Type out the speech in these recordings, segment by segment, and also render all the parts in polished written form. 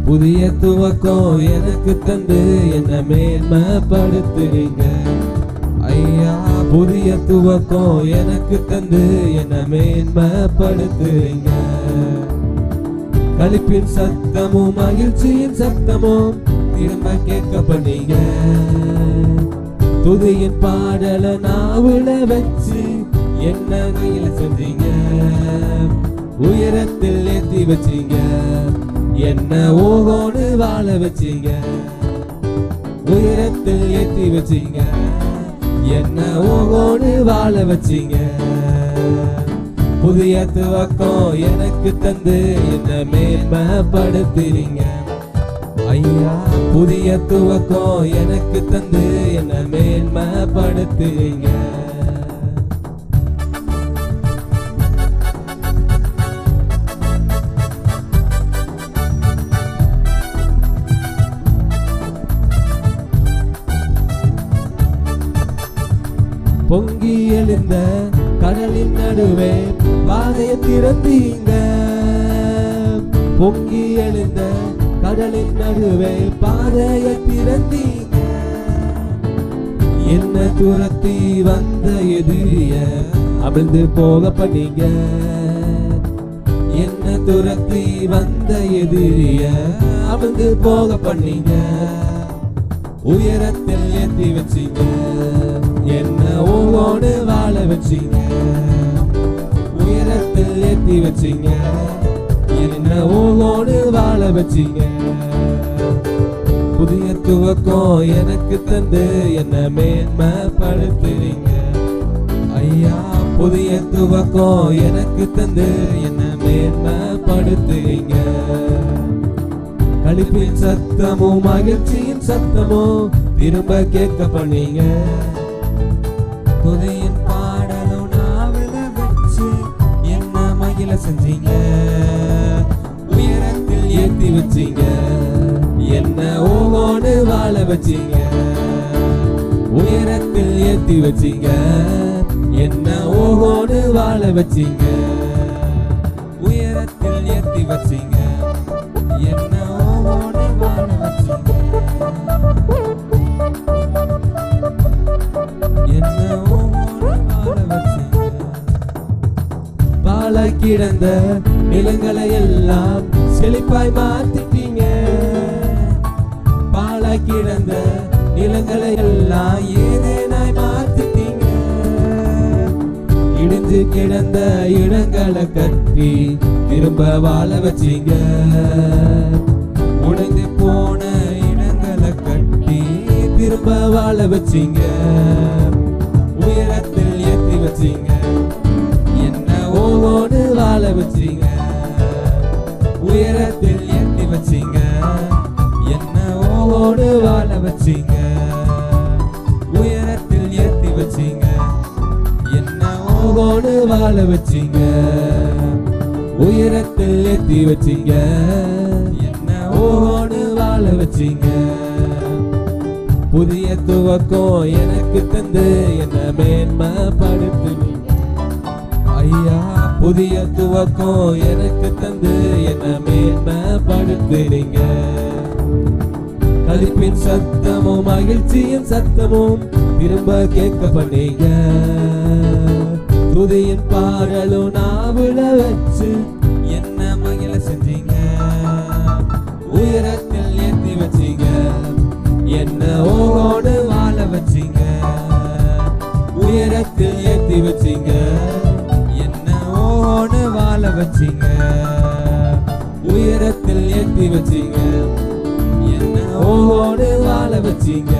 புதிய துவக்கம் எனக்கு தந்து என்ன மேன்மைப்படுத்துறீங்க ஐயா. புதிய துவக்கம் எனக்கு தந்து என்ன மேன்மைப்படுத்துறீங்க. களிப்பின் சத்தமும் மகிழ்ச்சியின் சத்தமும் திரும்ப கேட்க பண்ணீங்க. துதியின் பாடல நாவுல வச்சு என்ன கையில செஞ்சீங்க. உயரத்தில் ஏத்தி வச்சீங்க என்ன ஓகோடு வாழ வச்சீங்க. உயரத்தில் ஏத்தி வச்சீங்க என்ன ஓகோடு வாழ வச்சீங்க. புதிய துவக்கம் எனக்கு தந்து என்ன மேன்மைப்படுத்துறீங்க ஐயா. புதிய துவக்கம் எனக்கு தந்து என்ன மேன்மைப்படுத்துறீங்க. பொங்கி எழுந்த கடலின் நடுவே பாதையை திறந்தீங்க. பொங்கி எழுந்த கடலின் நடுவே பாதையை திறந்தீங்க. என்ன துரத்தி வந்த எதிரிய அமிழ்ந்து போக பண்ணீங்க. என்ன துரத்தி வந்த எதிரிய அமிழ்ந்து போக பண்ணீங்க. உயரத்தில் ஏத்தி வச்சீங்க என்ன ஓகோடு வாழ வச்சீங்க. உயரத்தில் ஏத்தி வச்சீங்க என்ன ஓகோடு வாழ வச்சீங்க. புதிய துவக்கம் எனக்கு தந்து என்ன மேன்மைப்படுத்துறீங்க ஐயா. புதிய துவக்கம் எனக்கு தந்து என்ன மேன்மைப்படுத்துறீங்க. களிப்பின் சத்தமும் மகிழ்ச்சியின் சத்தமும் திரும்ப கேட்க பண்ணீங்க. துதியின் பாடலும் நாவில வச்சு என்ன மகிழ செஞ்சீங்க. உயரத்தில் ஏத்தி வச்சீங்க என்ன ஓகோடு வாழ வச்சீங்க. உயரத்தில் ஏத்தி வச்சீங்க என்ன ஓகோடு வாழ வச்சீங்க. உயரத்தில் ஏத்தி வச்சீங்க என்ன ஓகோடு வாழ வச்சீங்க. என்ன ஓகோடு வாழ வச்சீங்க. பாழாய் கிடந்த நிலங்களை எல்லாம் செழிப்பாய் மாத்திட்டீங்க. பாழாய் கிடந்த நிலங்களை எல்லாம் ஏதேனாய் மாத்திட்டீங்க. இடிஞ்சு கிடந்த இடங்களை கட்டி திரும்ப வாழ வச்சீங்க. உடைந்து போன இடங்களை கட்டி திரும்ப வாழ வச்சீங்க. உயரத்தில் ஏத்தி வச்சீங்க என்ன ஓகோடு வாழ வச்சீங்க. உயரத்தில் ஏத்தி வச்சீங்க என்ன ஓகோடு வாழ வச்சீங்க. உயரத்தில் ஏத்தி வச்சீங்க என்ன ஓகோடு வாழ வச்சீங்க. உயரத்தில் ஏத்தி வச்சீங்க என்ன ஓகோடு வாழ வச்சீங்க. புதிய துவக்கம் எனக்கு தந்து என்ன மேன்மைப்படுத்துவீங்க ஐயா. புதிய துவக்கம் எனக்கு தந்து என்ன மேன்மைப்படுத்துறீங்க. களிப்பின் சத்தமும் மகிழ்ச்சியின் சத்தமும் திரும்ப கேட்க பண்ணீங்க. துதியின் பாடலும் நாவுல வச்சு என்ன மகிழ செஞ்சீங்க. உயரத்தில் ஏத்தி வச்சீங்க என்ன ஓகோடு வாழ வச்சீங்க. உயரத்தில் ஏத்தி வச்சீங்க என்ன ஓகோடு வாழ வச்சீங்க. உயரத்தில் ஏத்தி வச்சீங்க என்ன ஓகோடு வாழ வச்சீங்க.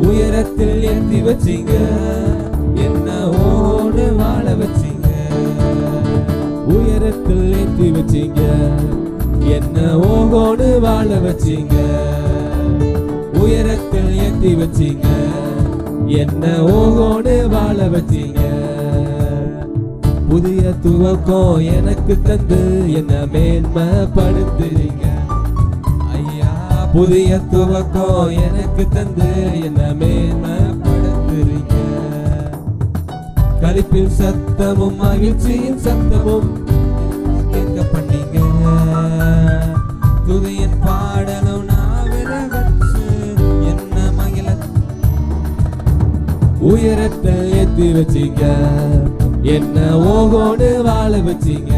உயரத்தில் ஏத்தி வச்சீங்க என்ன ஓகோடு வாழ வச்சீங்க. உயரத்தில் ஏத்தி வச்சீங்க என்ன ஓகோடு வாழ வச்சீங்க. உயரத்தில் ஏத்தி வச்சீங்க என்ன ஓகோடு வாழ வச்சீங்க. புதிய துவக்கம் எனக்கு தந்து என்ன மேன்மைப்படுத்துறீங்க ஐயா. புதிய துவக்கம் எனக்கு தந்து என்ன மேன்மைப்படுத்துறீங்க. களிப்பின் சத்தமும் மகிழ்ச்சியின் சத்தமும் கேட்க பண்ணீங்க. வச்சீங்க, என்ன ஓகோடு வாழ வச்சீங்க.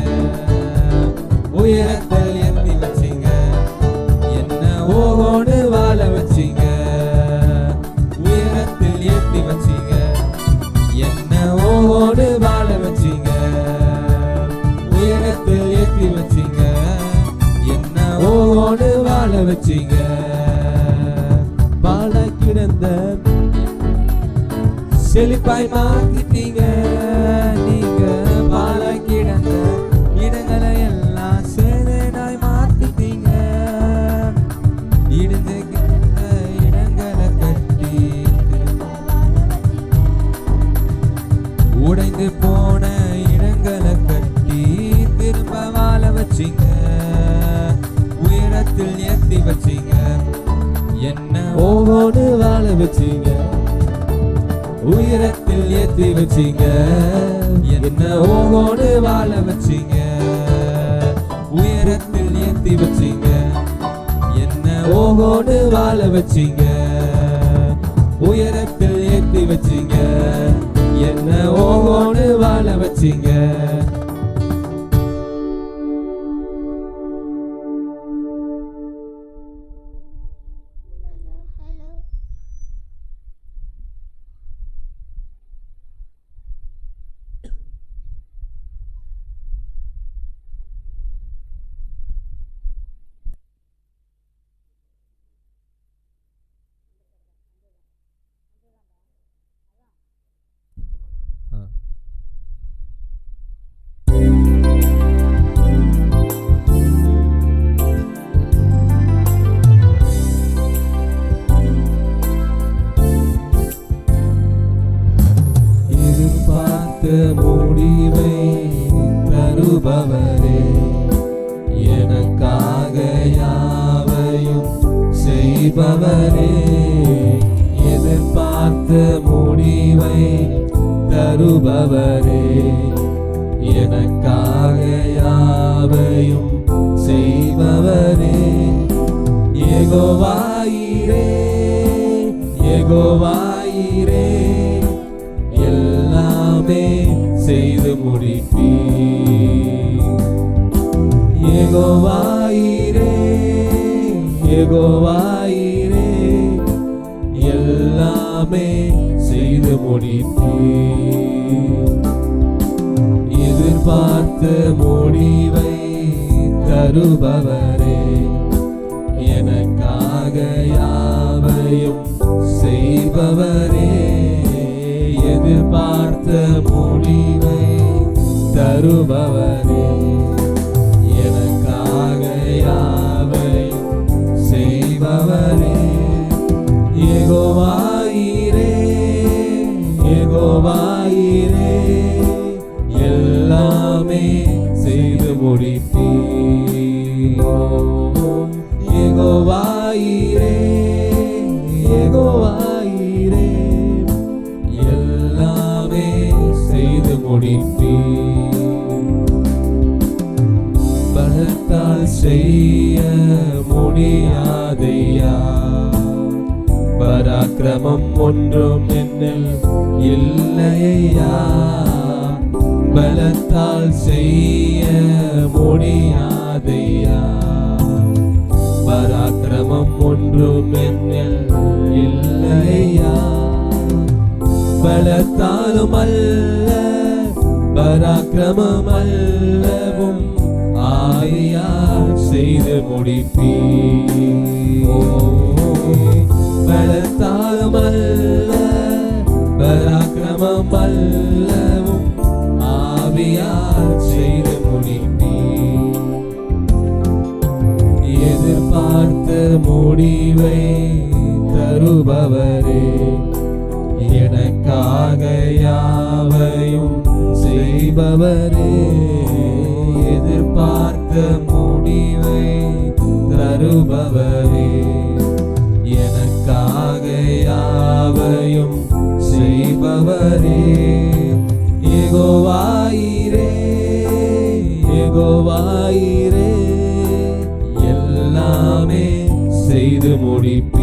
உயரத்தில் ஏத்தி வச்சீங்க, என்ன ஓகோடு வாழ வச்சீங்க. உயரத்தில் ஏத்தி வச்சீங்க, என்ன ஓகோடு வாழ வச்சீங்க. உயரத்தில் ஏத்தி வச்சீங்க, என்ன ஓகோடு வாழ வச்சீங்க. பாழ கிடந்த செழிப்பாய் மாத்திட்டீங்க. நீங்க பாழ கிடந்த இடங்களை எல்லாம் சேதனாய் மாத்திட்டீங்க. இடிந்து கிடந்த இடங்களை கட்டி, உடைந்து போன இடங்களை கட்டி திரும்ப வாழ வச்சீங்க. உயரத்தில் ஏத்தி வச்சீங்க, என்ன ஓகோடு வாழ வச்சீங்க. உயரத்தில் ஏத்தி வச்சீங்க, என்ன ஓகோடு வாழ வச்சீங்க. உயரத்தில் ஏத்தி வச்சீங்க, என்ன ஓகோடு வாழ வச்சீங்க. உயரத்தில் ஏத்தி வச்சீங்க, என்ன ஓகோடு வாழ வச்சீங்க. முடிவை தருபவரே, எனக்காக யாவையும் செய்பவரே. எதிர்பார்த்த முடிவை தருபவரே, எனக்காக யாவையும் செய்பவரே. யெகோவாயிரே, யெகோவாயிரே, எல்லாமே செய்து முடிப்பீர். யெகோவாயிரே, யெகோவாயிரே, எல்லாமே செய்து முடிப்பீர். எதிர்பார்த்த முடிவை தருபவரே, எனக்காக யாவையும் செய்பவரே. எதிர்பார்த்த முடிவை தருபவரே, எனக்காக யாவையும் செய்பவரே. யெகோவாயிரே, யெகோவாயிரே, எல்லாமே செய்து முடிப்பீர். யெகோவாயிரே, யெகோவாயிரே, எல்லாமே செய்து முடிப்பீர். பலத்தால் செய்ய முடியாதையா, பராக்கிரமம் ஒன்றும் என்னில் இல்லையா. பலத்தால் செய்ய முடியாதையா, பராக்கிரமம் ஒன்றும் என்னில் இல்லையா. பலத்தாலும் அல்ல, பராக்கிரமம் அல்லவும் ஆவியால் செய்து முடிப்பீர். பலத்தாலும் அல்ல, பராக்கிரமம் அல்லவும் ஆவியால் செய்து முடிப்பீர். எதிர்பார்த்த முடிவை தருபவரே, எனக்காக யாவையும் செய்பவரே. எதிர்பார்த்த முடிவை தருபவரே, எனக்காக யாவையும் செய்பவரே. யெகோவாயிரே, யெகோவாயிரே, எல்லாமே செய்து முடிப்பீர்.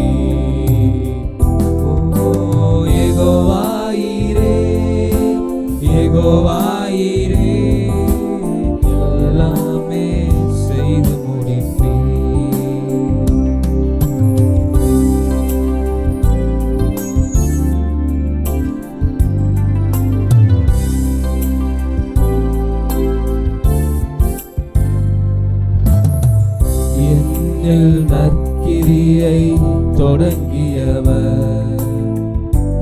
யெகோவாயிரே, யெகோவாயிரே எல்லாமே செய்து முடிப்பீர். என்னில் நற்கிரியை தொடங்கியவர்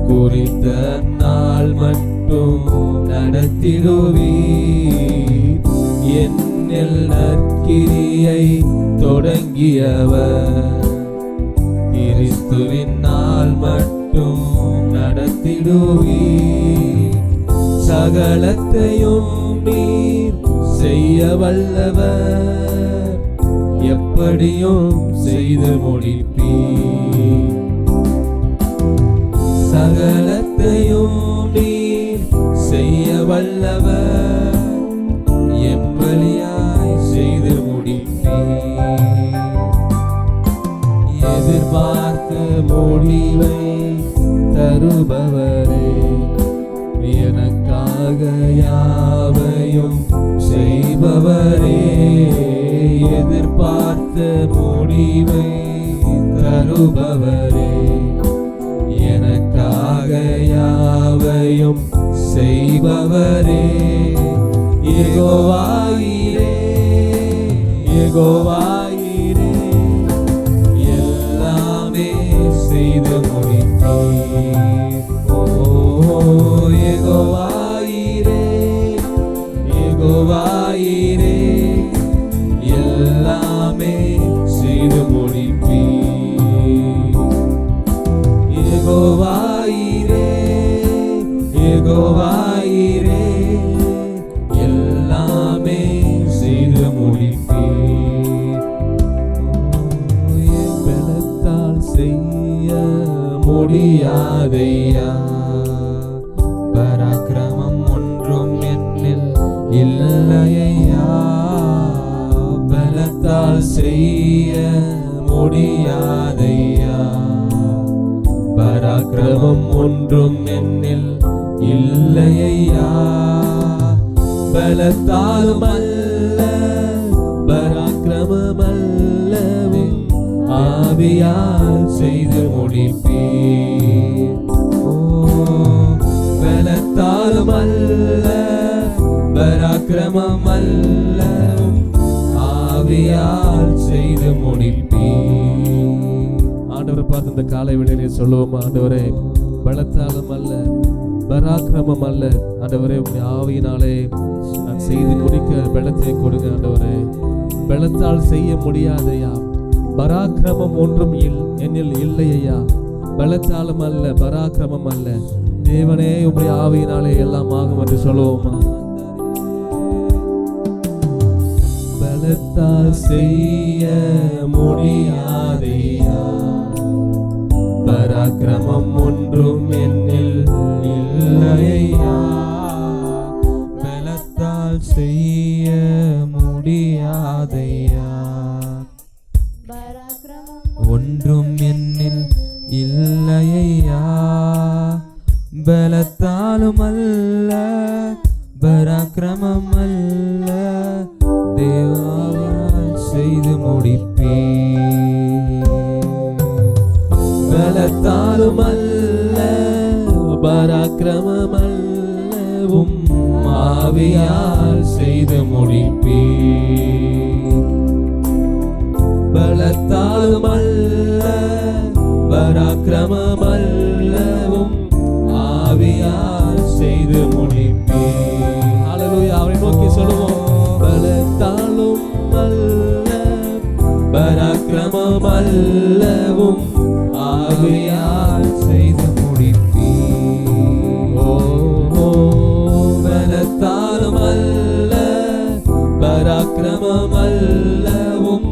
குறித்த நாள் மட்டும் நடத்திடுவீர். என்னில் நற்கிரியை தொடங்கியவர் கிறிஸ்துவின் நாள் மட்டும் நடத்திடுவீர். சகலத்தையும் நீர் செய்ய வல்லவர், எப்படியும் செய்து முடிப்பீர். சகலத்தையும் நீர் செய்ய வல்லவர், என் வழியாய் செய்து முடிப்பீர். எதிர்பார்த்த முடிவை தருபவரே, எனக்காக யாவையும் செய்பவரே. எதிர்பார்த்த முடிவை தருபவரே, எனக்காக யாவையும் செய்பவரே. யெகோவாயிரே யெகோவாயிரே எல்லாமே செய்து முடிப்பீர். ஓ யெகோவாயிரே யெகோவாயிரே எல்லாமே செய்து முடிப்பீர். யெகோவாயிரே யெகோவாயிரே எல்லாமே செய்து முடிப்பீர். என் பலத்தால் செய்ய முடியாதையா, பராக்கிரமம் ஒன்றும் என்னில் இல்லையா. பலத்தால் செய்ய முடியாதையா, பராக்கிரமம் ஒன்றும் என்னில் இல்லையா. பலத்தாலும் அல்ல பராக்கிரமம் அல்லவும் ஆவியால் செய்து முடிப்பீர். ஓ பலத்தாலும் அல்ல பராக்கிரமம் அல்லவும் ஆவியால் செய்து முடிப்பீர். ஆண்டவர் பார்த்து இந்த காலை வேளையிலே சொல்லுவோம், ஆண்டவரே பலத்தாலும் அல்ல பராக்கிரமம் அல்ல, ஆண்டவரே உங்களுடைய ஆவியினாலே நான் செய்து முடிக்க பலத்தை கொடுங்க. ஆண்டவரே பலத்தால் செய்ய முடியாதையா, பராக்கிரமம் ஒன்றும் என்னில் இல்லையா. பலத்தாலும் அல்ல பராக்கிரமம் அல்ல, தேவனே உங்களுடைய ஆவியினாலே எல்லாம் ஆகும் என்று சொல்லுவோமா. பலத்தால் செய்ய முடியாதையா, பராக்கிரமம் ஒன்றும் என்னில் இல்லையா. பலத்தால் செய்ய முடியாதையா, ஒன்றும் என்னில் இல்லையா. பலத்தாலும் அல்ல பராக்கிரமம் அல்ல, தேவாவினால் செய்து முடிப்பீர். பலத்தாலும் அல்ல பராக்கிரமம் அல்லவும் ஆவியால் செய்து முடிப்பீர். பலத்தாலும் அல்ல பராக்கிரமம் அல்லவும் ஆவியால் செய்து முடிப்பீர். ஹல்லேலூயா. அவரை நோக்கி சொல்லுவோம், பலத்தாலும் அல்ல பராக்கிரமம் அல்லவும் ஆவியால் செய்து முடிப்பீர். ஓ பலத்தாலும் அல்ல பராக்கிரமம் அல்லவும்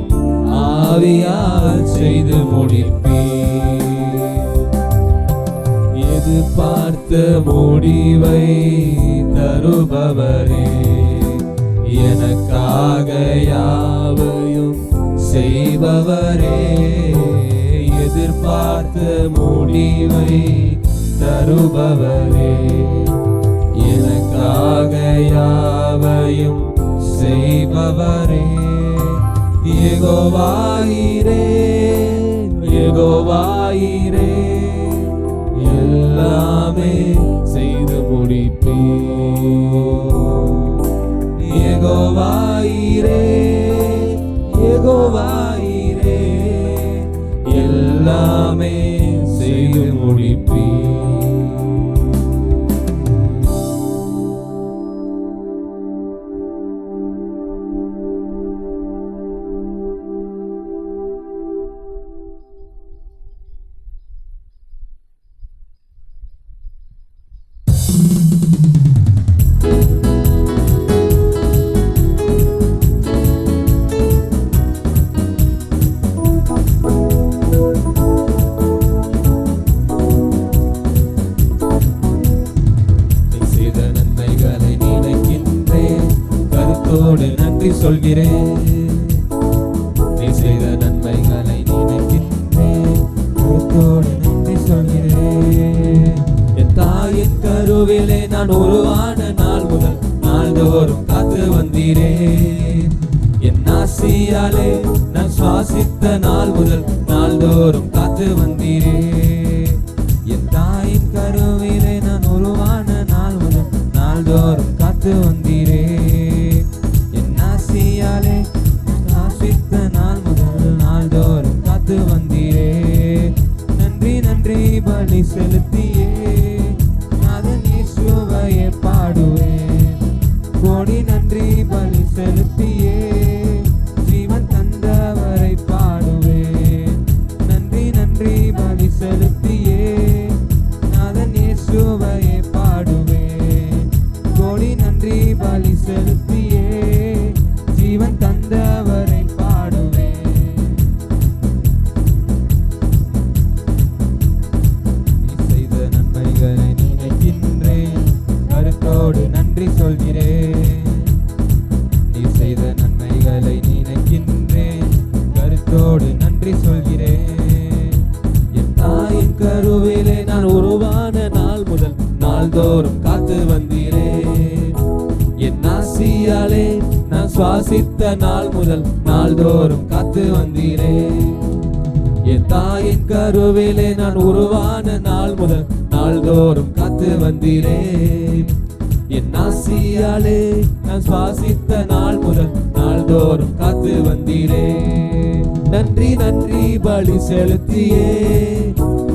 ஆவியால் செய்து முடிப்பீர். எதிர்பார்த்த முடிவை தருபவரே, எனக்காக யாவையும் செய்பவரே. எதிர்பார்த்த முடிவை தருபவரே, எனக்காக எனக்காக யாவையும் செய்பவரே, யெகோவாயிரே யெகோவாயிரே, எல்லாமே செய்து முடிப்பீர். யெகோவாயிரே யெகோவாயிரே, எல்லாமே செய்து முடிப்பீர். நன்றி சொல்கிறேன், நீ செய்த நன்மைகளை நினைக்கின்றேன், கருத்தோடு நன்றி சொல்கிறேன். என் தாயின் கருவிலே நான் உருவான நாள் முதல் நாள்தோறும் காத்து வந்தீரே. என் ஆசியாலே நான் சுவாசித்த நாள் முதல் நாள்தோறும் காத்து வந்தீரே. என் தாயின் கருவிலே நான் உருவான நாள் முதல் நாள்தோறும் காத்து வந்தீரே. வந்தீரே. நன்றி நன்றி பலி செலுத்தியே நாதன் இயேசுவையே பாடுவேன். கோடி நன்றி பலி செலுத்தியே ஜீவன் தந்தவரை பாடுவேன். நன்றி நன்றி பலி செலுத்தியே நாதன் இயேசுவையே பாடுவேன். கோடி நன்றி பலி செலுத்தியே ஜீவன் தந்தவரை நன்றி சொல்கிறேன். நீ செய்த நன்மைகளை நினைக்கின்றேன், கருத்தோடு நன்றி சொல்கிறேன். என் தாயின் கருவிலே நான் உருவான நாள் முதல் நாள்தோறும் காத்து வந்தீரே. என் ஆசியாலே நான் சுவாசித்த நாள் முதல் நாள்தோறும் காத்து வந்தீரே. என் தாயின் கருவிலே நான் உருவான நாள் முதல் நாள்தோறும் காத்து வந்தீரே. என் ஆசியாலே நான் சுவாசித்த நாள் முதல் நாள்தோறும் காத்து வந்தீரே. நன்றி நன்றி பலி செலுத்தியே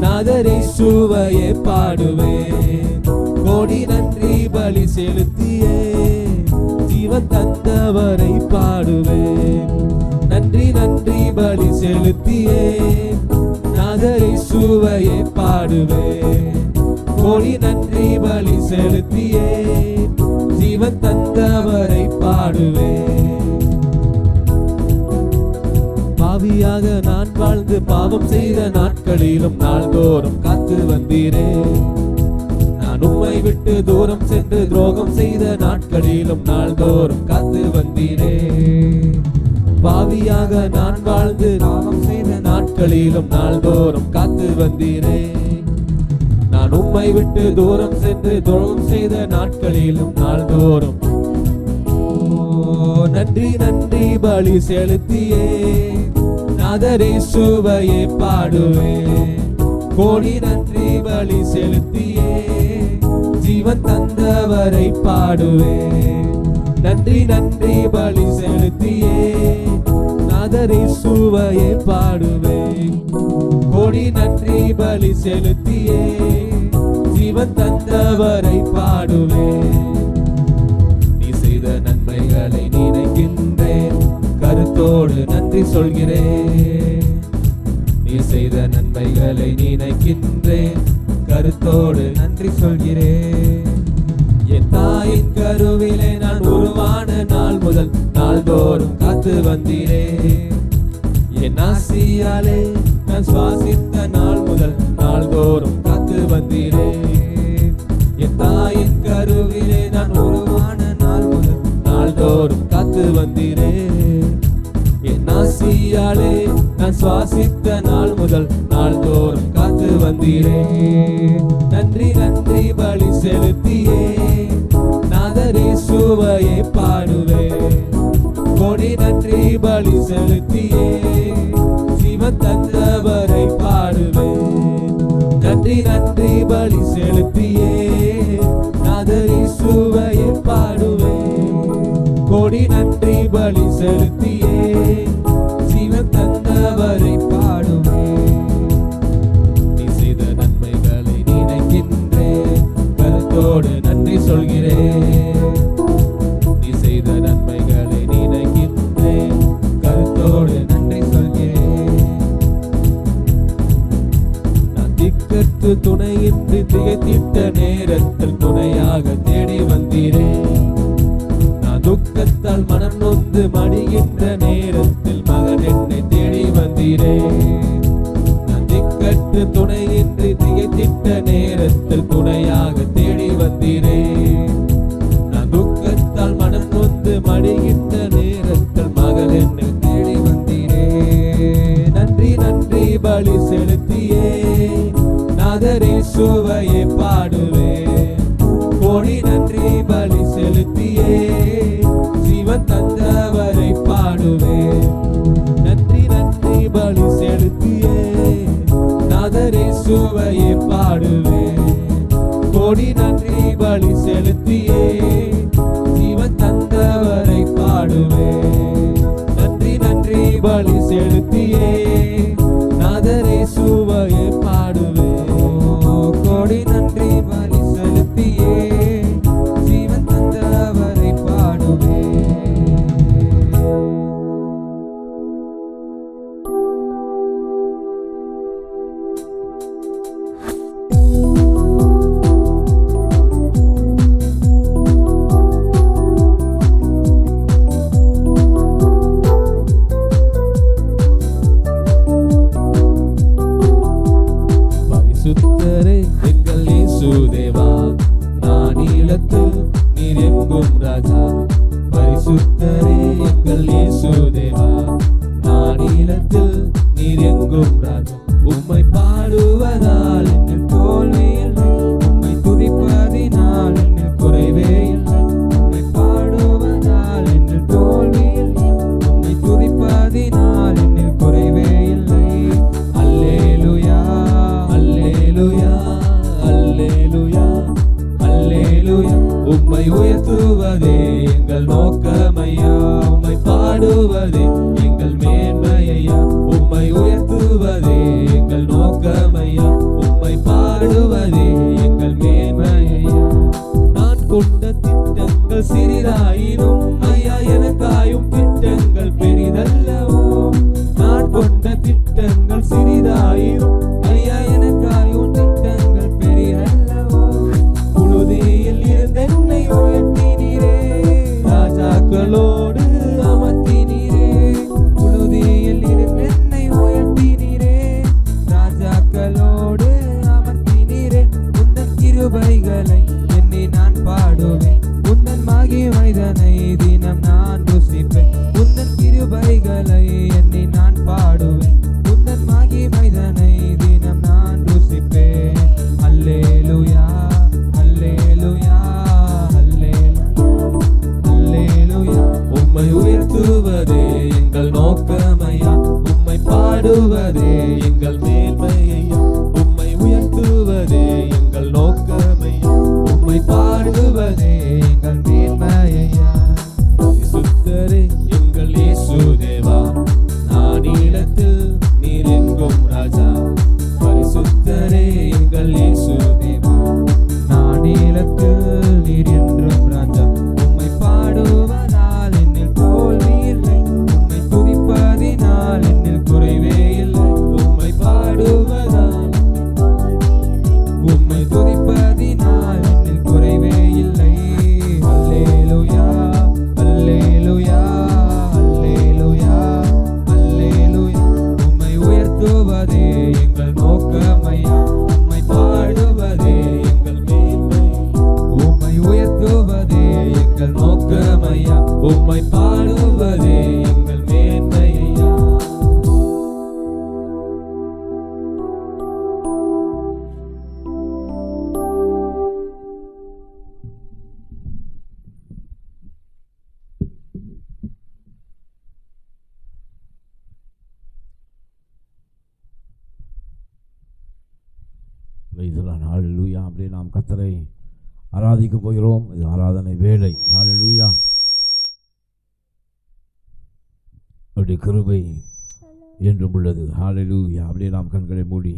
நாதர் இயேசுவையே பாடுவேன். கோடி நன்றி பலி செலுத்தியே ஜீவன் தந்தவரை பாடுவேன். நன்றி நன்றி பலி செலுத்தியே நாதர் இயேசுவையே பாடுவேன். கோடி நன்றி பலி செலுத்தியே ஜீவன் தந்தவரை பாடுவேன். பாவியாக நான் வாழ்ந்து பாவம் செய்த நாட்களிலும் நாள்தோறும் காத்து வந்தீரே. நான் உம்மை விட்டு தூரம் சென்று துரோகம் செய்த நாட்களிலும் நாள்தோறும் காத்து வந்தீரே. பாவியாக நான் வாழ்ந்து பாவம் செய்த நாட்களிலும் நாள்தோறும் காத்து வந்தீரே. நான் உம்மை விட்டு தூரம் சென்று துரோகம் செய்த நாட்களிலும் நாள்தோறும் நன்றி நன்றி பலி செலுத்தியே நாதர் இயேசுவையே பாடுவேன். கோடி நன்றி பலி செலுத்தியே ஜீவன் தந்தவரை பாடுவேன். நன்றி நன்றி பலி செலுத்தியே நாதர் இயேசுவையே பாடுவேன். கோடி நன்றி பலி செலுத்தியே ஜீவன் தந்தவரை பாடுவேன். நீ செய்த நன்மைகளை நினைக்கின்றேன், கருத்தோடு நன்றி சொல்கிறேன். நீ செய்த நன்மைகளை நினைக்கின்றேன், கருத்தோடு நன்றி சொல்கிறேன். என் தாயின் கருவிலே நான் உருவான நாள் முதல் நாள்தோறும் காத்து வந்தீரே. என் ஆசியாலே நான் சுவாசித்த நாள் முதல் நாள்தோறும் காத்து வந்தீரே. என் தாயின் கருவிலே நான் உருவான நாள் முதல் நாள்தோறும் காத்து வந்தீரே. என் ஆசியாலே நான் சுவாசித்த நாள் முதல் நாள்தோறும் காத்து வந்தீரே. நன்றி நன்றி பலி செலுத்தியே நாதரேசுவையே பாடுவேன். கோடி நன்றி பலி செலுத்தியே ஜீவன் தந்தவரை பாடுவேன். நன்றி நன்றி பலி செலுத்தியே நாதரேசுவையே பாடுவேன். கோடி நன்றி பலி செலுத்தியே ஜீவன் தந்தவரை பாடுவேன். நீ செய்த நன்மைகளை நினைக்கின்றேன், கருத்தோடு நன்றி சொல்கிறேன். நீ செய்த நன்மைகளை நினைக்கின்றேன், கருத்தோடு நன்றி சொல்கிறேன். நான் திக்கற்று துணையின்றி திகைத்திட்ட நேரத்தில் துணையாக தேடி வந்தீரேன். நான் துக்கத்தால் மனம் நொந்து மடிகின்ற நேரத்தில் மகன் என்னை தேடி வந்தீரேன். நான் திக்கற்று துணையின்றி திகைத்திட்ட நேரத்தில் துணையாக தேடி வந்தீரேன். நான் துக்கத்தால் மனம் நொந்து மடிகின்ற நேரத்தில் மகன் என்னை தேடி வந்தீரேன். நன்றி நன்றி பலி செலுத்தியே நாதரேசுவையே பாடுவேன். கோடி நன்றி பலி செலுத்தியே ஜீவன் தந்தவரை பாடுவேன். நன்றி நன்றி பலி செலுத்தியே நாதரேசுவையே பாடுவேன். கோடி நன்றி பலி செலுத்தியே ஜீவன் தந்தவரை பாடுவேன். நன்றி நன்றி பலி செலுத்தியே நாதரேசுவையே பாடுவேன். கோடி நன்றி பலி செலுத்தியே ஜீவன் தந்தவரை பாடுவேன். பரிசுத்தரே எங்கள் இயேசு தேவா, நானிலத்தில் நீர் எங்கும் ராஜா. பரிசுத்தரே எங்கள் இயேசு தேவா, நானிலத்தில் நீர் எங்கும் ராஜா. உம்மை பாடுவதால் என்னில் தோல்வி இல்லை, உம்மை துதிப்பதினால் என்னில் குறைவே இல்லை. உம்மை பாடுவதால் என்னில் தோல்வி இல்லை, உம்மை துதிப்பதினால் என்னில் குறைவே இல்லை. அல்லேலூயா அல்லேலூயா அல்லேலூயா அல்லேலூயா. உம்மை உயர்த்துவதே எங்கள் நோக்கமையா, உம்மை பாடுவதே எங்கள் மேன்மையா. உம்மை உயர்த்துவதே எங்கள் நோக்கமையா, உம்மை பாடுவதே எங்கள் மேன்மையா. நான் கொண்ட திட்டங்கள் சிறிதாயினும் ஐயா எனக்காயும் திட்டங்கள் பெரிதல்லவோ. நான் கொண்ட திட்டங்கள் சிறிதாயினும் ஐயா எனக்காயும் திட்டங்கள் பெரிதல்லவோ. புழுதியில் இருந்த என்னை உயர்த்தினீரே, ராஜாக்களோடு அமர்த்தினீரே. புழுதியில் இருந்த என்னை உயர்த்தினீரே, ராஜாக்களோடு அமர்த்தினீரே. உந்தன் கிருபைகளை எண்ணி நான் பாடுவேன், உந்தன் மகிமைதனை தினம் நான் ருசிப்பேன். உந்தன் கிருபைகளை எண்ணி நான் பாடுவேன், உந்தன் மகிமைதனை தினம் நான் ருசிப்பேன். அல்லேலூயா அல்லேலூயா அல்லேலூயா. உம்மை உயர்த்துவதே எங்கள் நோக்கமையா, உம்மை பாடுவதே எங்கள் மேன்மையா. உம்மை உயர்த்துவதே எங்கள் நோக்கமையா, உம்மை பாடுவதே எங்கள் மேன்மையா. பரிசுத்தரே எங்கள் இயேசு தேவா, நானிலத்தில் நீர் எங்கும் ராஜா. பரிசுத்தரே எங்கள் இயேசு தேவா, நானிலத்தில் நீர் என்றும் ராஜா. உம்மை பாடுவதால் என்னில் தோல்வி இல்லை, உம்மை துதிப்பதினால் என்னில் குறைவே இல்லை. உம்மை அப்படியே நாம் கர்த்தரை ஆராதிக்க போகிறோம். இது ஆராதனை வேளை. ஹல்லேலூயா. அவருடைய கிருபை என்றும் உள்ளது. ஹல்லேலூயா. அப்படியே நாம் கண்களை மூடி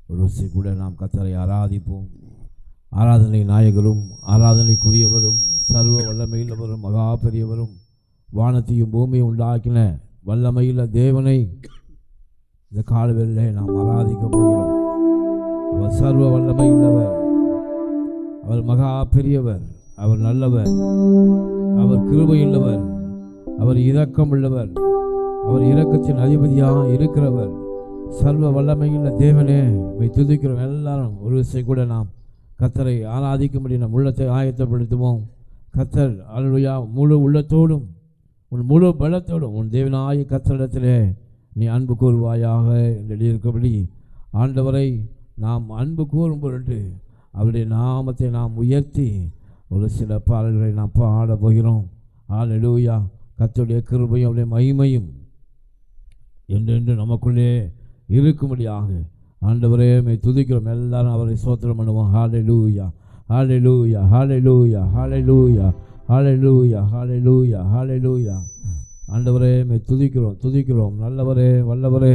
ஒரு விசை கூட நாம் கர்த்தரை ஆராதிப்போம். ஆராதனை நாயகரும் ஆராதனைக்குரியவரும் சர்வ வல்லமையுள்ளவரும் மகா பெரியவரும் வானத்தையும் பூமியை உண்டாக்கின வல்லமையுள்ள தேவனை இந்த காலவெளியிலே நாம் ஆராதிக்க போகிறோம். அவர் சர்வ வல்லமையுள்ளவர், அவர் மகா பெரியவர், அவர் நல்லவர், அவர் கிருபையுள்ளவர், அவர் இரக்கம் உள்ளவர், அவர் இரக்கத்தின் அதிபதியாக இருக்கிறவர். சர்வ வல்லமையுள்ள தேவனே துதிக்கிறோம். எல்லாரும் ஒரு விசை கூட நாம் கர்த்தரை ஆராதிக்கும்படி நம் உள்ளத்தை ஆயத்தப்படுத்துவோம். கர்த்தர் அல்லேலூயா முழு உள்ளத்தோடும் உன் முழு பலத்தோடும் உன் தேவனாய கர்த்தரிடத்திலே நீ அன்பு கூறுவாயாக என்று எழுதியிருக்கபடி ஆண்டவரை நாம் அன்பு கூறும் பொருட்டு அவருடைய நாமத்தை நாம் உயர்த்தி ஒரு சில பாடல்களை நாம் பாட போகிறோம். அல்லேலூயா. கர்த்தருடைய கிருபையும் அவருடைய மகிமையும் என்றென்று நமக்குள்ளே இருக்கும்படியாக ஆண்டவரே துதிக்கிறோம். எல்லாரும் அவரை ஸ்தோத்திரம் பண்ணுவோம். ஹல்லேலூயா, ஹல்லேலூயா, ஹல்லேலூயா, ஹல்லேலூயா, ஹல்லேலூயா, ஹல்லேலூயா, ஹல்லேலூயா. ஆண்டவரே துதிக்கிறோம், துதிக்கிறோம். நல்லவரே, வல்லவரே,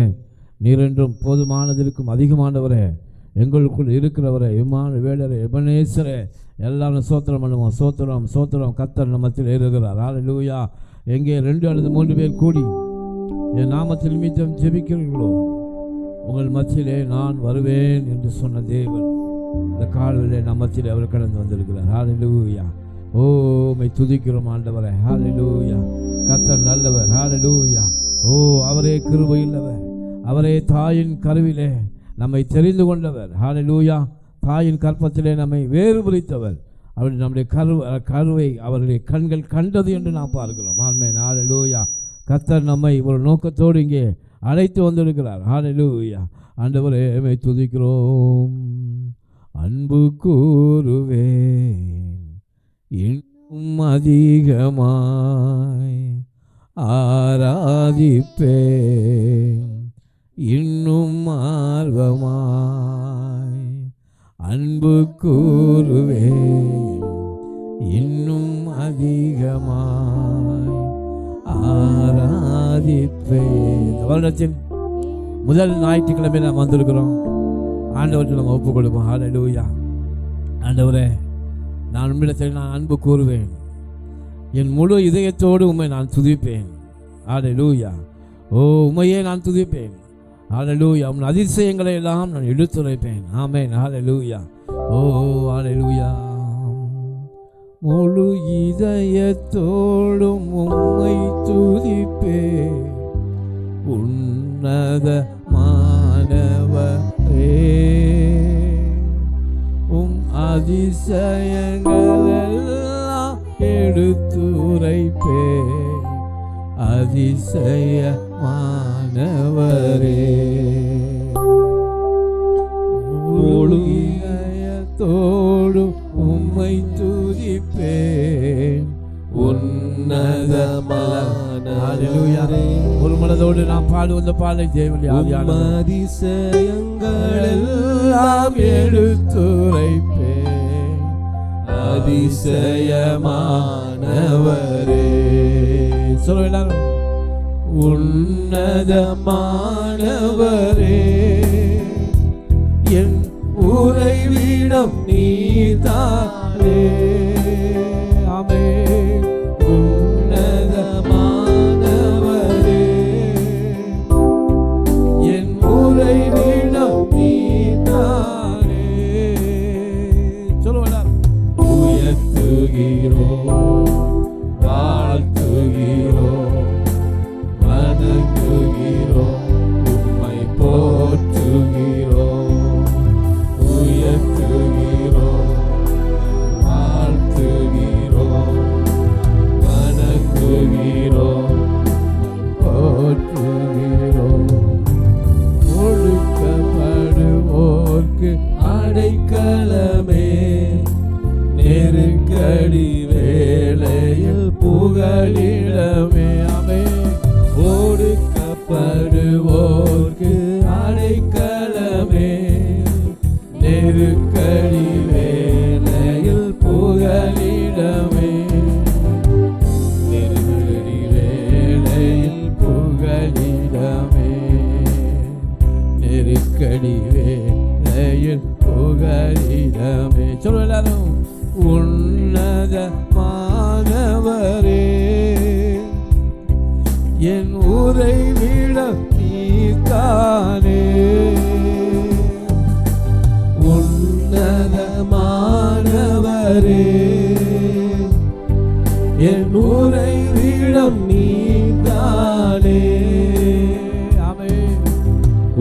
நீரென்றும் போதுமானதற்கும் அதிகமானவரே, எங்களுக்குள் இருக்கிறவரே, இம்மானுவேலரே, எபனேசரே, எல்லாரும் ஸ்தோத்திரம் பண்ணுவோம். ஸ்தோத்திரம், ஸ்தோத்திரம். கர்த்தர் நம்மத்தில் இருக்கிறார். ஹல்லேலூயா. எங்கே 2 அல்லது 3 பேர் கூடி என் நாமத்தில் நிமித்தம் ஜெபிக்கிறீர்களோ உங்கள் மத்தியிலே நான் வருவேன் என்று சொன்ன தேவன் இந்த காலையிலே நம்மத்திலே அவர் கடந்து வந்திருக்கிறார். ஹல்லேலூயா. ஓ மை துதிக்கிறோம் ஆண்டவரே. ஹல்லேலூயா. கர்த்தர் நல்லவர். ஹல்லேலூயா. ஓ அவரே கிருபையுள்ளவர், அவரே தாயின் கருவிலே நம்மை தெரிந்து கொண்டவர். ஹல்லேலூயா. தாயின் கற்பத்திலே நம்மை வேறுபடுத்தவர். அவர் நம்முடைய கருவை அவருடைய கண்கள் கண்டது என்று நாம் பார்க்கிறோம். ஆமென். ஹல்லேலூயா. கர்த்தர் நம்மை ஒரு நோக்கத்தோடு இங்கே அழைத்து வந்திருக்கிறார். ஹல்லேலூயா. ஆண்டவரே துதிக்கிறோம். அன்பு கூறுவேன் இன்னும் அதிகமாய், ஆராதிப்பேன் இன்னும் ஆர்வமாய். அன்பு கூறுவேன் இன்னும் அதிகமாய், ஆராதிப்பேன். வருடத்தின் முதல் ஞாயிற்றுக்கிழமை நாம் வந்திருக்கிறோம். ஆண்டவருக்கு நம்ம ஒப்புக் கொடுப்போம். ஹல்லேலூயா. ஆண்டவரே, நான் உம்மிடத்தில் நான் அன்பு கூறுவேன், என் முழு இதயத்தோடு உம்மை நான் துதிப்பேன். ஹல்லேலூயா. ஓ உம்மையே நான் துதிப்பேன். ஹல்லேலூயா. உன் அதிசயங்களை எல்லாம் நான் எடுத்துரைப்பேன். ஆமென். ஹல்லேலூயா. ஓ ஹல்லேலூயா. முழு இதயத்தோடும் உம்மை துதிப்பேன், உன்னதமானவரே. உம் அதிசயங்கள் எல்லாம் எடுத்துரைப்பேன், அதிசயமானவரே. முழு இதயத்தோடும் உம்மை துதிப்பேன், உன்னதமானவரே. ஒரு மனதோடு நாம் பாடுவந்த பாடலை தேவனுடைய ஆவியானவர் அதிசயங்கள் எல்லாம் எடுத்துரைப்பேன், அதிசயமானவரே. சொல்லுங்க எல்லாரும். உன்னதமானவரே, என் உறைவிடம் நீதானே. ஆமென். உன்னதமானவரே, என் உறைவிடம் நீதானே. சொல்லுவார். உயர்த்துகிறோம், வாழ்த்துகிறோம், வணங்குகிறோம், உம்மை போற்றுகிறோம், உயர்த்துகிறோம், வாழ்த்துகிறோம், என் உறைவிடம் நீதானே. உன்னதமானவரே, என் உறைவிடம் நீதானே. ஆமென்.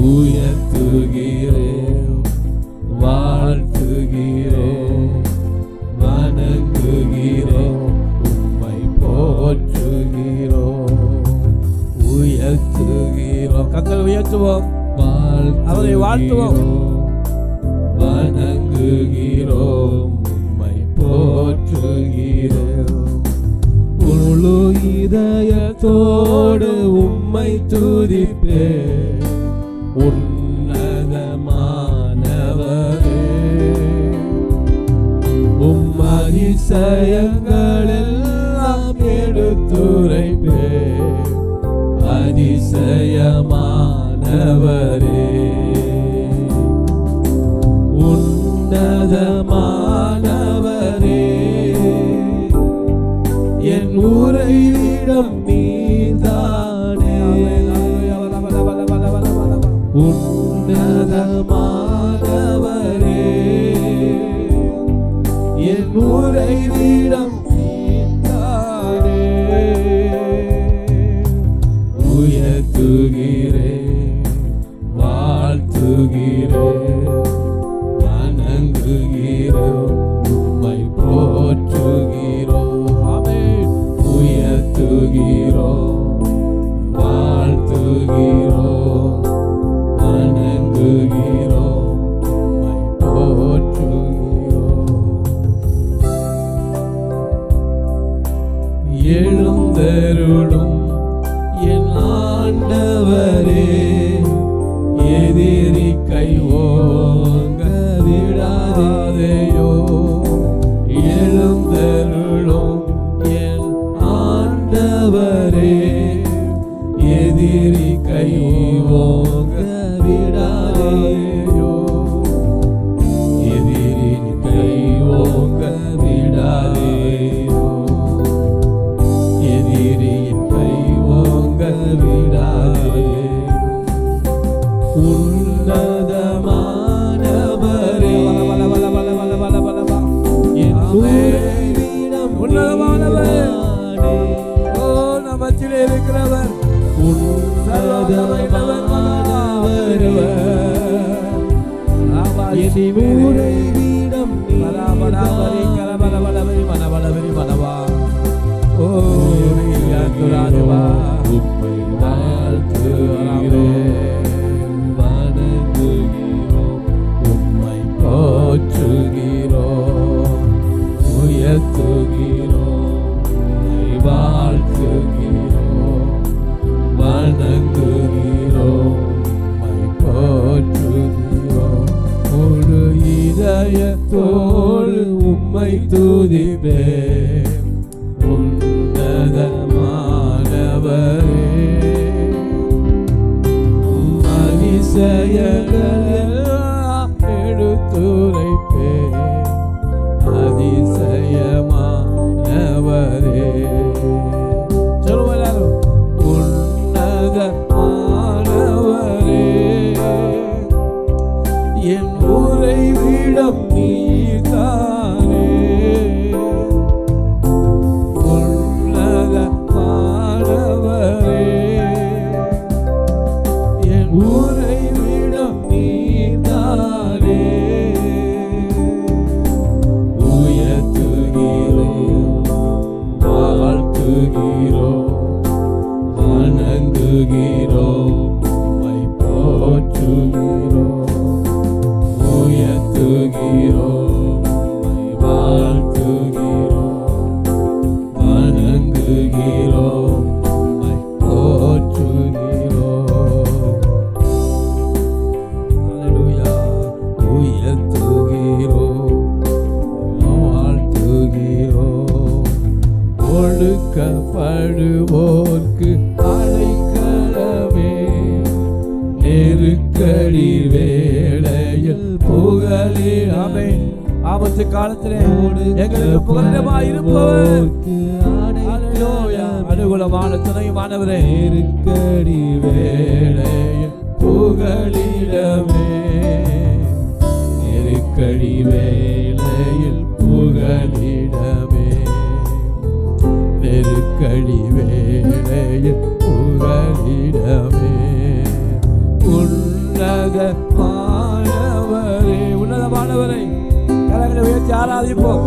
உயர்த்துகிறேன், வாழ்த்துகிறேன், வணங்குகிறோம், உம்மை போற்றுகிறோம், உயர்த்துகிறோம். கண்கள் உயர்த்துவோம், அவரை வாழ்த்துவோம், வணங்குகிறோம், உம்மை போற்றுகிறோம். முழு இதயத்தோடு உம்மை துதிப்பேன். உன்னதமானவரே, உம் அதிசயங்களெல்லாம் எடுத்துரைப்பேன். அதிசயமானவரே, உன்னதமானவரே, என் உறைவிடம் நீதானே. உன்னதமானவரே, என் உறைவிடம் நீதானே. உயர்த்துகிறேன், வாழ்த்துகிறேன், வணங்குகிறோம், உம்மை போற்றுகிறோம். ஆமென். உயர்த்துகிறோம், வாழ்த்துகிறோம், வணங்குகிறோம், உம்மை போற்றுகிறோம். எழுந்தருளும் என் ஆண்டவரே, எதிரி கை ஓங்க விடாதேயோ. எழுந்தருளும் என் ஆண்டவரே, எதிரி கை ஓங்க விடாதேயோ. எதிரின் கை ஓங்க விடாதேயோ. எதிரியின் கை ஓங்க விடாதேயோ. உன்னதமானவரே, என் உறைவிடம் உன்னதமானவரே, ஓ நமச்சிலே இருக்கிறவர். உன்னதமானவரே, என் உறைவிடம் மனவா. ஓ ராஜவா, உம்மை வாழ்த்துகிறேன், வணங்குகிறோம், உம்மை போற்றுகிறோம், உயர்த்துகிறோம், உம்மை வாழ்த்துகிறோம், வணங்குகிறோம், உம்மை போற்றுகிறோம். முழு இதயத்தோடு உம்மை துதிப்பேன். உன்னதமானவரே, உம் அதிசயங்களெல்லாம் எடுத்துரைப்பேன். அதிசயமானவரே, சொல்லுவோம் எல்லாரும். உன்னதமானவரே, என் உறைவிடம் நீதானே. உன்னதமானவரே, என் உறைவிடம் நீதானே. உயர்த்துகிறோம், வாழ்த்துகிறோம், வணங்குகிறோம், உம்மை போற்றுகிறோம், உயர்த்துகிறோம், உம்மை வாழ்த்துகிறோம், வணங்குகிறோம், உம்மை போற்றுகிறோம். அல்லேலூயா. உயர்த்துகிறோம், வாழ்த்துகிறோம், ஒடுக்கப்படுவோர்க்கு அடைக்கலமே, நெருக்கடி வேளையில் புகழே. ஆமென். ஆபத்து காலத்திலே எங்களுக்கு புகலிடமாய் இருப்பவர். அல்லேலூயா. அனுகூல பிரபலமான துணையுமானவரே, நெருக்கடி வேளையில் புகலிடமே, நெருக்கடி வேளையில் புகலிடமே, நெருக்கடி வேளையில் புகலிடமே, உன்னதமானவரே, உன்னதமானவரை கரங்களை உயர்த்தி ஆராதிப்போம்.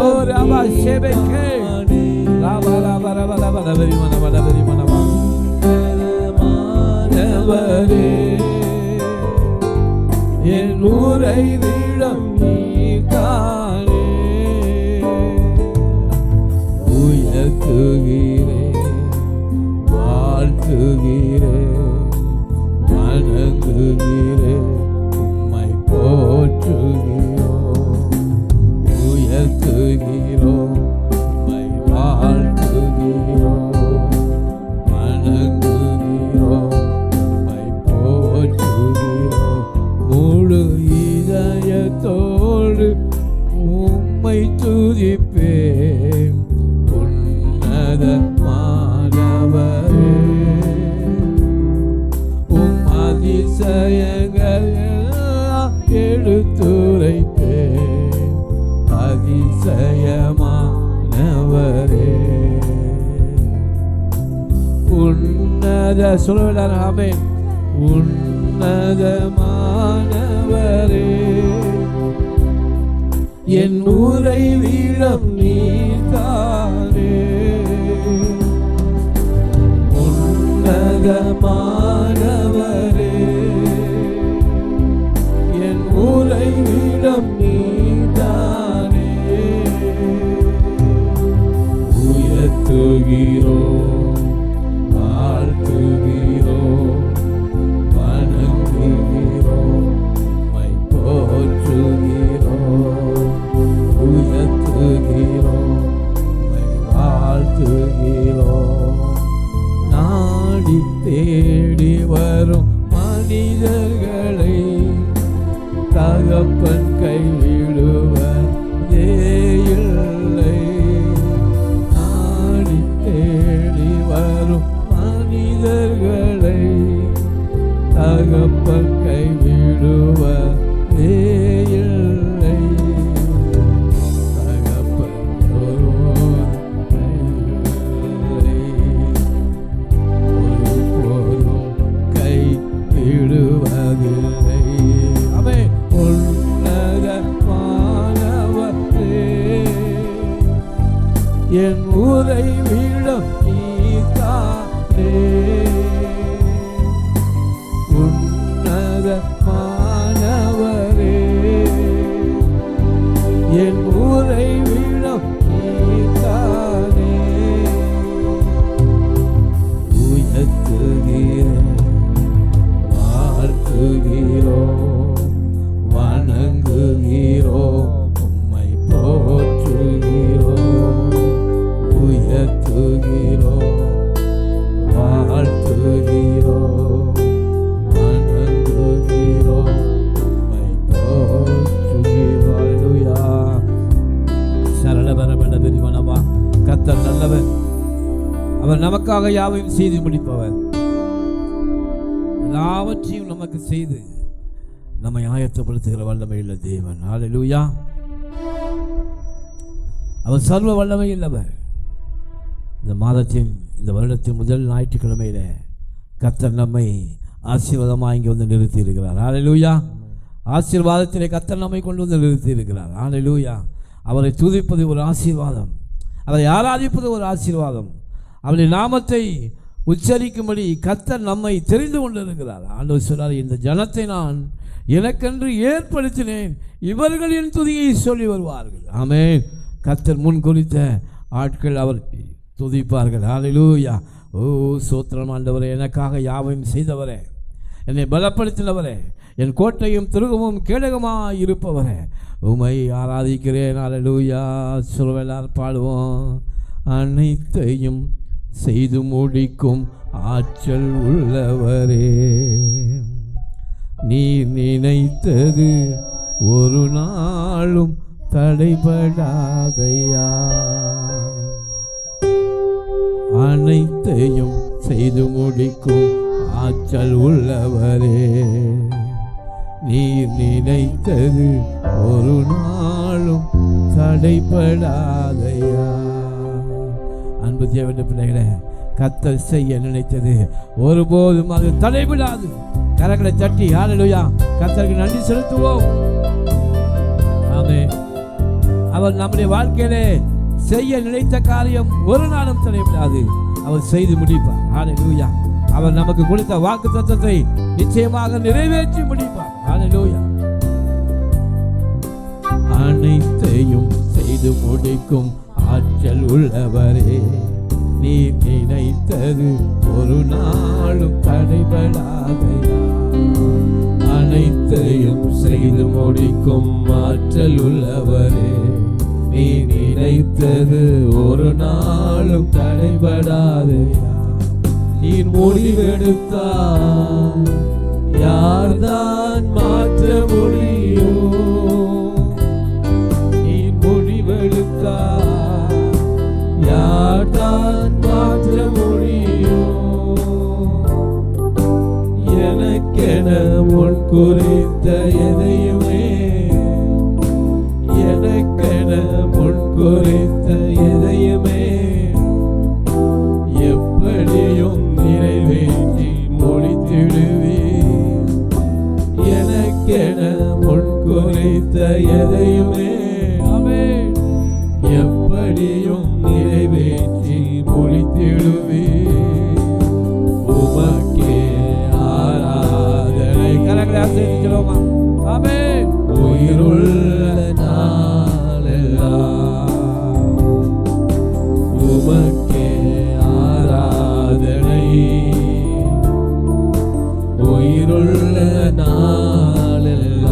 ஓ ராபா ஷேபேக்கே ராபா ராபா ராபா ராபா ரபரி மனவா ரபரி மனவா. உன்னதமானவரே, என் உறைவிடம் நீதானே, உயர்த்துகிறேன் வாழ்த்துகிறேன் வணங்குகிறேன் உம்மை போற்றுகிறோம், உயர்த்துகிறோம் உம்மை வாழ்த்துகிறோம் வணங்குகிறோம் உம்மை போற்றுகிறோம், முழு இதயத்தோடு உம்மை துதிப்பேன் உன்னதமானவரே, உம் அதிசயங்கள் எல்லாம் எடுத்துரைப்பேன் அதிசயமானவரே, உன்னத சொல்லுகிறார். ஆமென். உன்னதமானவரே, என் உறைவிடம் நீதானே, உன்னதமானவரே, என் உறைவிடம் நீதானே, உயர்த்துகிறோம் வாழ்த்துகிறோம் வணங்குகிறோம் உம்மை போற்றுகிறோம், உயர்த்துகிறோம் உம்மை வாழ்த்துகிறோம், நாடி தேடி வரும் மனிதர்களை தகப்பன் கைவிடுவதே இல்லை, நாடி தேடி வரும் மனிதர்களை தகப்பன் கைவிடுவதே இல்லை, தகப்பன் ஒருபோதும் கைவிடுவதில்லை. ஆமென். உன்னதமானவரே, என் உறைவிடம் நீதானே, உன்னதமானவரே, என் உறைவிடம் நீதானே, உயர்த்துகிறேன் வாழ்த்துகிறோம் வணங்குகிறோம் உம்மை போற்றுகிறோம், உயர்த்துகிறோம் வாழ்த்துகிறோம் வணங்குகிறோம் உம்மை போற்றுகிறோம். அல்லேலூயா. சரளபரமன பெரியவனவா, கர்த்தர் நல்லவர், அவர் நமக்காக யாவையும் செய்து முடிப்பவர், எல்லாவற்றையும் நமக்கு செய்து நம்மை ஆயத்தப்படுத்துகிற வல்லமையுள்ள தேவன். அல்லேலூயா. அவர் சர்வ வல்லமை உள்ளவர். இந்த மாதத்தின் இந்த வருடத்தின் முதல் ஞாயிற்றுக்கிழமையில கர்த்தர் நம்மை ஆசீர்வாதமாக இங்கே வந்து நிறுத்தி இருக்கிறார். அல்லேலூயா. ஆசீர்வாதத்திலே கர்த்தர் நம்மை கொண்டு வந்து நிறுத்தி இருக்கிறார். அல்லேலூயா. அவரை துதிப்பது ஒரு ஆசீர்வாதம், அவரை ஆராதிப்பது ஒரு ஆசீர்வாதம், அவருடைய நாமத்தை உச்சரிக்கும்படி கர்த்தர் நம்மை தெரிந்து கொண்டிருக்கிறார். ஆண்டவர் சொல்றார், இந்த ஜனத்தை நான் எனக்கென்று ஏற்படுத்தினேன், இவர்கள் என் துதியை சொல்லி வருவார்கள். ஆமென். கர்த்தர் முன் குறித்த ஆட்கள் அவர் துதிப்பார்கள். அல்லேலூயா. ஓ சோத்திரம் ஆண்டவரே, எனக்காக யாவையும் செய்தவரே, என்னை பலப்படுத்தினவரே, என் கோட்டையும் துருகமும் கேடகமாக இருப்பவரே, உம்மை ஆராதிக்கிறேன். அல்லேலூயா. சொல்வெல்லாம் பாடுவோம். அனைத்தையும் செய்து முடிக்கும் ஆற்றல் உள்ளவரே, நீர் நினைத்தது ஒரு நாளும் தடைபடாதையா, அனைத்தையும் செய்து முடிக்கும் ஆற்றல் உள்ளவரே, நீர் நினைத்தது ஒரு நாளும் தடைபடாதையா. அன்பு தேவனுடைய பிள்ளைகளே, கர்த்தர் செய்ய நினைத்தது ஒருபோதும் அது தடைபடாது. கரங்களை தட்டி ஹல்லேலூயா கர்த்தருக்கு நன்றி செலுத்துவோம். ஆமென். அவர் நம்முடைய வாழ்க்கையிலே செய்ய நினைத்த காரியம் ஒரு நாளும் தடைபடாது. அவர் செய்து முடிப்பார். ஹல்லேலூயா. அவர் நமக்கு கொடுத்த வாக்குத்தத்தத்தை நிச்சயமாக நிறைவேற்றி முடிப்பார். ஹல்லேலூயா. அனைத்தையும் செய்து முடிக்கும் ஆற்றல் உள்ளவரே, நீ நினைத்தது ஒரு நாளும் தடைபடாதையா. அனைத்தையும் செய்து முடிக்கும் ஆற்றல் உள்ளவரே, நீ நினைத்தது ஒரு நாளும் தடைபடாதையா. நீர் முடிவெடுத்தால் யார்தான் மாற்ற முடியும்? நீர் முடிவெடுத்தால் யார்தான் மாற்ற முடியும்? எனக்கென முன் குறித்த எதையுமே, எனக்கென முன் குறித்த எதையுமே எப்படியும் நிறைவேற்றி முடித்திடுவேன். எனக்கென முன் குறித்த எதையுமே ஆமென் எப்படியும் நிறைவேற்றி முடித்திடுவேன். உமக்கே ஆராதனை. கரங்களை அசைக்கிறோமா? ஆமென். உயிருள்ள நாளெல்லாம் உமக்கே ஆராதனை. உயிருள்ள நாளெல்லாம்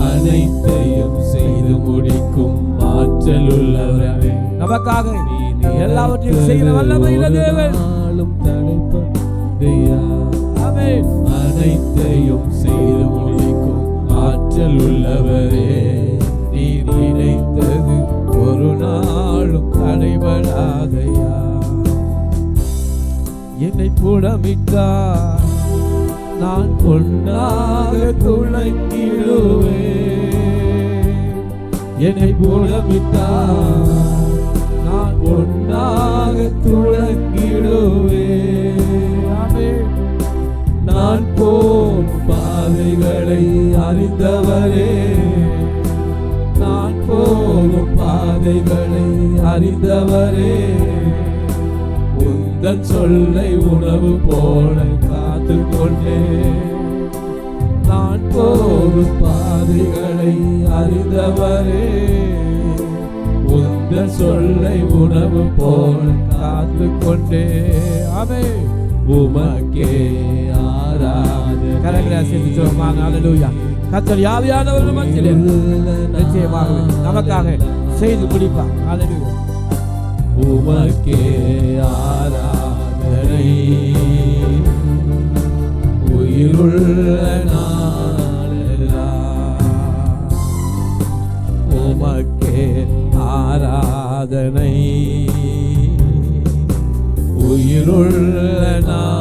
அனைத்தையும் செய்து முடிக்கும் ஆற்றல் உள்ளவரே, நமக்காக எல்லாவற்றையும் செய்கிற வல்லமையுள்ள தேவன். ஆமென். அனைத்தையும் செய்து முடிக்கும் ஆற்றல் உள்ளவரே, நீ நினைத்தது ஒரு நாளும் தடைபடாதையா. என்னை புடமிட்டார் நான் பொன்னாக துளங்கிடுவேன். என்னை புடமிட்டார் நான் பொன்னாக துளங்கிடுவேன். ஆமென். நான் போம் பாதைகளை அறிந்தவரே, நான் போகும் பாதைகளை அறிந்தவரே, உந்தன் சொல்லை உணவு போல காத்து கொண்டேன். நான் போகும் பாதைகளை அறிந்தவரே, உந்தன் சொல்லை உணவு போல காத்து கொண்டேன். ஆமென். உமக்கே ஆராதனை. கரங்களை அசைத்து சொல்லுவாங்க. ஹல்லேலூயா. கர்த்தர் ஆவியானவர் மத்தியிலே நிச்சயமாக நமக்காக செய்து முடிப்பார். ஹல்லேலூயா. உமக்கே ஆராதனை. உயிருள்ள நாளெல்லாம் உமக்கே ஆராதனை. உயிருள்ள நாள்